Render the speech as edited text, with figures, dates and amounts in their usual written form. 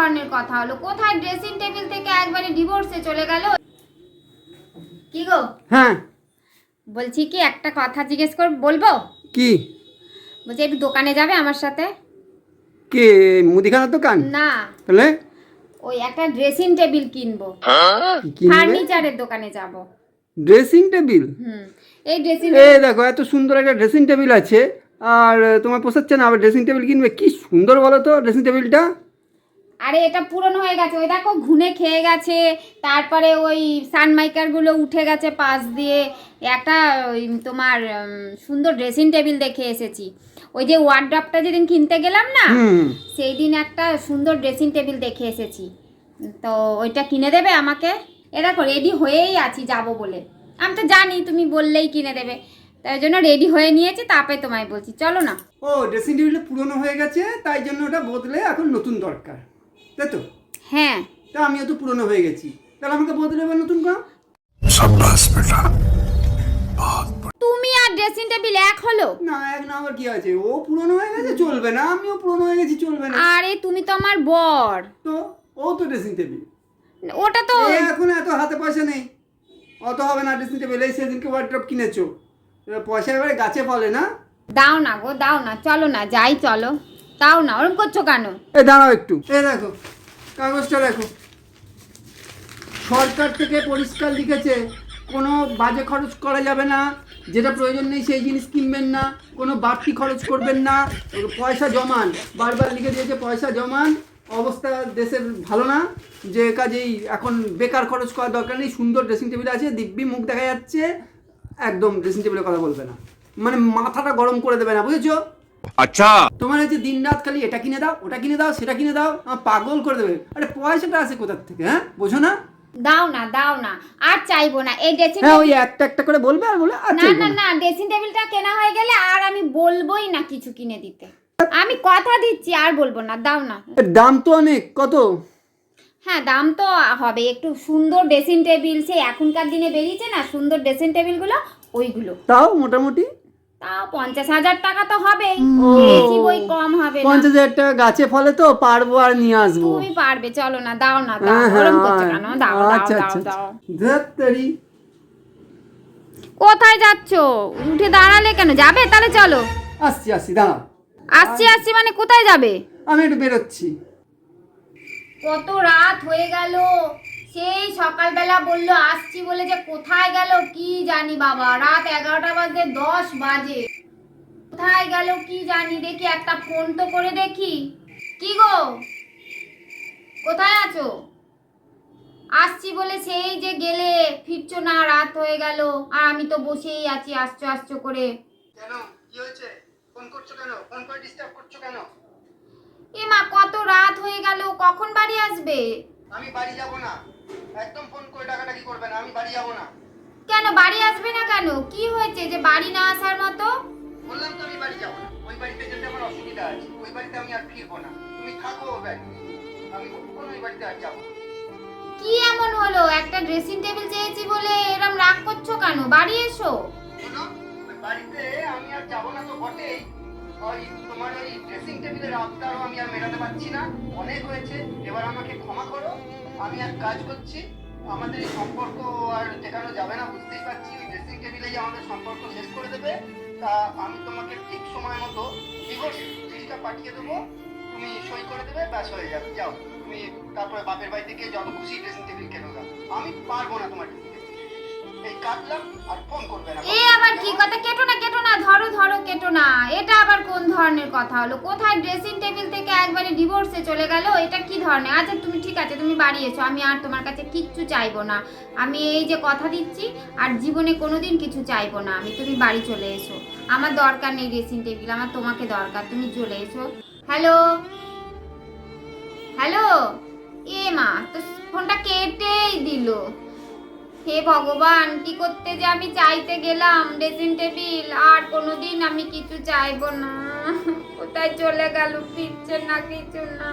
ধরনের কথা হলো? কোথায় ড্রেসিং টেবিল থেকে একবারে ডিভোর্সে চলে গেল? কি গো? হ্যাঁ বলছি কি, একটা কথা জিজ্ঞেস বলবো? কি? বলছি একটু দোকানে যাবে আমার সাথে? কে? মুদিখানার দোকান? না, তাহলে ওই একটা ড্রেসিং টেবিল কিনবো। কি কিনবে? ফার্নিচারের দোকানে যাব। Dressing table? এই ড্রেসিং এই দেখো, এত সুন্দর একটা ড্রেসিং টেবিল আছে আর তোমার পোষাচ্ছে না, আবার ড্রেসিং টেবিল কিনবে? কি সুন্দর বলো তো ড্রেসিং টেবিলটা। আরে এটা পুরনো হয়ে গেছে, ওই দেখো ঘুনে খেয়ে গেছে, তারপরে ওই সানমাইকারগুলো উঠে গেছে পাশ দিয়ে। একটা ওই তোমার সুন্দর ড্রেসিং টেবিল দেখে এসেছি। ওই যে ওয়ার্ড্রপটা যেদিন কিনতে গেলাম না, সেই দিন একটা সুন্দর ড্রেসিং টেবিল দেখে এসেছি। তো ওইটা কিনে দেবে আমাকে? এ দেখো রেডি হয়েই আছি যাব বলে। আমি তো জানি তুমি বললেই কিনে দেবে, তাই জন্য রেডি হয়ে নিয়েছি, তারপরে তোমায় বলছি চলো না। ও, ড্রেসিং টেবিলটা পুরনো হয়ে গেছে তাই জন্য ওটা বদলে এখন নতুন দরকার, তাই তো? হ্যাঁ, তা আমিও তো পুরনো হয়ে গেছি, তাহলে আমাকে বদলে এবার নতুন কর। शाबाश बेटा। তুমি আর ড্রেসিং টেবিল এক হলো? না, এক না আবার কি আছে? ও পুরনো হয়ে গেছে চলবে না, আমিও পুরনো হয়ে গেছি চলবে না। আরে তুমি তো আমার বর। তো ও তো ড্রেসিং টেবিল, ওটা তো এখন এত হাতে পয়সা নেই, অত হবে না ড্রেসিং টেবিল। এই সেদিনকে ওয়ার্ড্রপ কিনেছো, এবার পয়সা এবারে গাছে ফলে না। দাও না গো, দাও না, চলো না যাই, চলো। দাও না, ওরকম করছো কেন? এ দাঁড়াও একটু, এ দেখো কাগজটা দেখো, সরকার থেকে পরিষ্কার লিখেছে কোনো বাজে খরচ করা যাবে না, যেটা প্রয়োজন নেই সেই জিনিস কিনবেন না, কোনো বাড়তি খরচ করবেন না, পয়সা জমান, বারবার লিখে দিয়েছে পয়সা জমান। অবস্থা দেশের ভালো না, যে কাজেই এখন বেকার খরচ করার দরকার নেই। সুন্দর ড্রেসিং টেবিল আছে, দিব্যি মুখ দেখা যাচ্ছে, একদম ড্রেসিং টেবিলের কথা বলবে না, মানে মাথাটা গরম করে দেবে না, বুঝেছো? अच्छा তোমার হচ্ছে দিন রাত খালি এটা কিনে দাও, ওটা কিনে দাও, সেটা কিনে দাও, পাগল করে দেবে। আরে পয়সাটা আসে কোথার থেকে, হ্যাঁ বোঝো না? দাও না, দাও না, আর চাইবো না এই ড্রেসিং হ্যাঁ, ওই টেবিল। একটা একটা করে বলবে আর বলে আচ্ছা। না না না, ড্রেসিং টেবিলটা কেনা হয়ে গেলে আর আমি বলবোই না কিছু কিনে দিতে। আমি কথা দিচ্ছি আর বলবো না, দাও না। এর দাম তো অনেক, কত? হ্যাঁ, দাম তো হবে একটু। সুন্দর ড্রেসিং টেবিল সে এখনকার দিনে বেরিয়েছে না, সুন্দর ড্রেসিং টেবিলগুলো, ওইগুলো তাও মোটামুটি তাও 50,000 টাকা তো হবেই, বেশি বই কম হবে না। 50,000 টাকা গাছে ফলে তো, পারবো আর নিয়ে আসবো। তুমি পারবে, চলো না, দাও না, দাও। হ্যাঁ, হ্যাঁ, ওরকম করছো কেন? দাও দাও আচ্ছা দাও আচ্ছা দাও। ধত্তেরি। কোথায় যাচ্ছো? উঠে দাঁড়ালে কেন? যাবে তাহলে চলো। আসছি আসছি, দাঁড়াও। আসছি আসছি মানে কোথায় যাবে? আমি একটু বেরোচ্ছি। কত রাত হয়ে গেল, সেই সকালবেলা বললো আসছি বলে, যে কোথায় গেল কি জানি বাবা। রাত 11টা বাজে 10 বাজে, কোথায় গেল কি জানি। দেখি একটা ফোন তো করে দেখি। কি গো, কোথায় আছো? আসছি বলে সেই যে গেলে, ফিরছো না, রাত হয়ে গেল, আর আমি তো বসেই আছি আসছো আসছো করে। কেন, কি হয়েছে? ফোন করছো কেন? ফোন করে ডিস্টার্ব করছো কেন? এ মা, কত রাত হয়ে গেল, কখন বাড়ি আসবে? আমি বাড়ি যাব না, একদম ফোন করে ডাকাডাকি করবে না, আমি বাড়ি যাব না। কেন বাড়ি আসবে না কেন? কি হয়েছে যে বাড়ি না আসার মতো? বললাম তো আমি বাড়ি যাব না, ওই বাড়িতে যেতে আমার অসুবিধা আছে, ওই বাড়িতে আমি আর ফিরবো না। তুমি থাকো ওই বাড়িতে, আমি কখনো ওই বাড়িতে আর যাবো না। কি এমন হলো? একটা ড্রেসিং টেবিল চেয়েছি বলে এরম রাগ করছো কেন? বাড়ি এসো। শোনো, ওই বাড়িতে আমি আর যাবো না তো বটেই, ওই তোমার ওই ড্রেসিং টেবিলের আবদারও আমি আর মেটাতে পারছি না, অনেক হয়েছে, এবার আমাকে ক্ষমা করো। আমি আর কাজ করছি, আমাদের এই সম্পর্ক আর টেকানো যাবে না, বুঝতেই পারছি। ওই ড্রেসিং টেবিলেই আমাদের সম্পর্ক শেষ করে দেবে। তা আমি তোমাকে ঠিক সময় মতো ডিভোর্স চিঠিটা পাঠিয়ে দেবো, তুমি সই করে দেবে, ব্যাস হয়ে যাবে। যাও তুমি, তারপরে বাপের বাড়ি থেকে যত খুশি ড্রেসিং টেবিল কেনো না, আমি পারবো না তোমার ড্রেসিং টেবিল। এই কাটলাম, আর ফোন করবে না। এ আবার কি কথা? কেটো না কেটো না, ধরো ধরো, কেটো না। এটা আবার কোন ধরনের কথা হলো? কোথায় ড্রেসিং টেবিল থেকে একবারে ডিভোর্সে চলে গেল? এটা কি ধরনের? আচ্ছা তুমি ঠিক আছে, তুমি বাড়ি এসো, আমি আর তোমার কাছে কিচ্ছু চাইবো না। আমি এই যে কথা দিচ্ছি, আর জীবনে কোনোদিন কিছু চাইবো না আমি। তুমি বাড়ি চলে এসো, আমার দরকার নেই ড্রেসিং টেবিল, আমার তোমাকে দরকার, তুমি চলে এসো। হ্যালো হ্যালো, এ মা, তো ফোনটা কেটেই দিল। হে ভগবান, কি করতে যে আমি চাইতে গেলাম ড্রেসিং টেবিল, আর কোনোদিন আমি কিছু চাইবো না। কোথায় চলে গেল, ফিরছে না, কিছু না।